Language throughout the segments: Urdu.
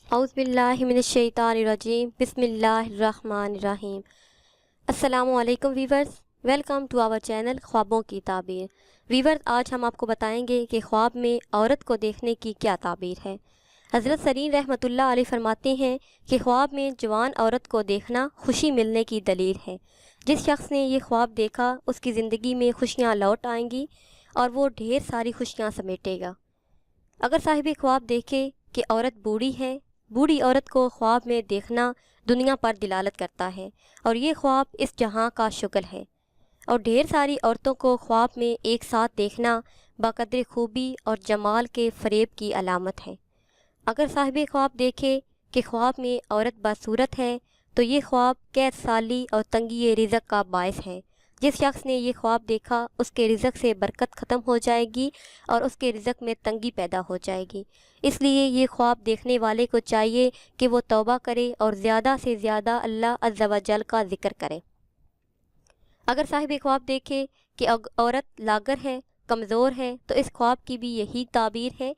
اعوذ باللہ من الشیطان الرجیم، بسم اللہ الرحمن الرحیم۔ السلام علیکم viewers, welcome to our channel خوابوں کی تعبیر۔ ویورز، آج ہم آپ کو بتائیں گے کہ خواب میں عورت کو دیکھنے کی کیا تعبیر ہے۔ حضرت سرین رحمۃ اللہ علیہ فرماتے ہیں کہ خواب میں جوان عورت کو دیکھنا خوشی ملنے کی دلیل ہے۔ جس شخص نے یہ خواب دیکھا اس کی زندگی میں خوشیاں لوٹ آئیں گی اور وہ ڈھیر ساری خوشیاں سمیٹے گا۔ اگر صاحب خواب دیکھے کہ عورت بوڑھی ہے، بوڑھی عورت کو خواب میں دیکھنا دنیا پر دلالت کرتا ہے اور یہ خواب اس جہاں کا شکل ہے، اور ڈھیر ساری عورتوں کو خواب میں ایک ساتھ دیکھنا بقدر خوبی اور جمال کے فریب کی علامت ہے۔ اگر صاحب خواب دیکھے کہ خواب میں عورت باصورت ہے تو یہ خواب قید سالی اور تنگی رزق کا باعث ہے۔ جس شخص نے یہ خواب دیکھا اس کے رزق سے برکت ختم ہو جائے گی اور اس کے رزق میں تنگی پیدا ہو جائے گی۔ اس لیے یہ خواب دیکھنے والے کو چاہیے کہ وہ توبہ کرے اور زیادہ سے زیادہ اللہ عز و جل کا ذکر کرے۔ اگر صاحب خواب دیکھے کہ عورت لاغر ہے، کمزور ہے، تو اس خواب کی بھی یہی تعبیر ہے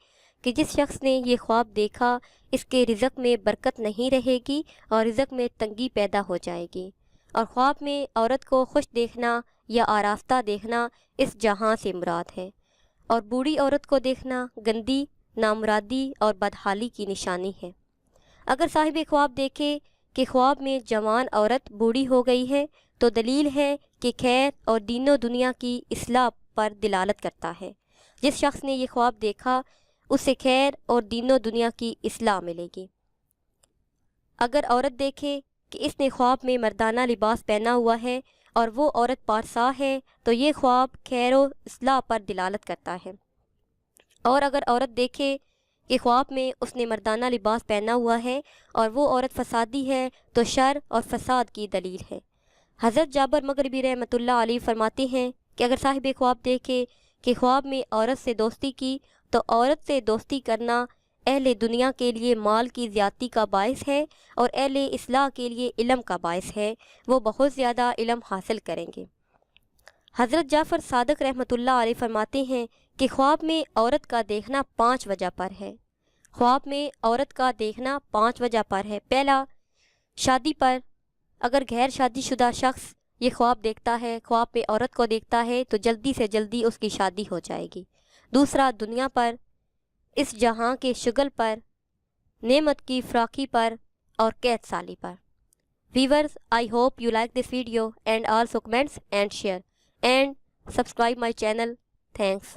کہ جس شخص نے یہ خواب دیکھا اس کے رزق میں برکت نہیں رہے گی اور رزق میں تنگی پیدا ہو جائے گی۔ اور خواب میں عورت کو خوش دیکھنا یا آراستہ دیکھنا اس جہاں سے مراد ہے، اور بوڑھی عورت کو دیکھنا گندی، نامرادی اور بدحالی کی نشانی ہے۔ اگر صاحب خواب دیکھے کہ خواب میں جوان عورت بوڑھی ہو گئی ہے تو دلیل ہے کہ خیر اور دین و دنیا کی اصلاح پر دلالت کرتا ہے۔ جس شخص نے یہ خواب دیکھا اسے خیر اور دین و دنیا کی اصلاح ملے گی۔ اگر عورت دیکھے کہ اس نے خواب میں مردانہ لباس پہنا ہوا ہے اور وہ عورت پارسا ہے تو یہ خواب خیر و اصلاح پر دلالت کرتا ہے۔ اور اگر عورت دیکھے کہ خواب میں اس نے مردانہ لباس پہنا ہوا ہے اور وہ عورت فسادی ہے تو شر اور فساد کی دلیل ہے۔ حضرت جابر مغربی رحمۃ اللہ علیہ فرماتے ہیں کہ اگر صاحب خواب دیکھے کہ خواب میں عورت سے دوستی کی تو عورت سے دوستی کرنا اہل دنیا کے لیے مال کی زیادتی کا باعث ہے اور اہل اصلاح کے لیے علم کا باعث ہے، وہ بہت زیادہ علم حاصل کریں گے۔ حضرت جعفر صادق رحمۃ اللہ علیہ فرماتے ہیں کہ خواب میں عورت کا دیکھنا 5 وجہ پر ہے۔ خواب میں عورت کا دیکھنا 5 وجہ پر ہے۔ پہلا، شادی پر۔ اگر غیر شادی شدہ شخص یہ خواب دیکھتا ہے، خواب میں عورت کو دیکھتا ہے تو جلدی سے جلدی اس کی شادی ہو جائے گی۔ دوسرا، دنیا پر، اس جہاں کے شغل پر، نعمت کی فراخی پر اور قید سالی پر۔ Viewers, I hope you like this video and also comments and share and subscribe my channel. Thanks.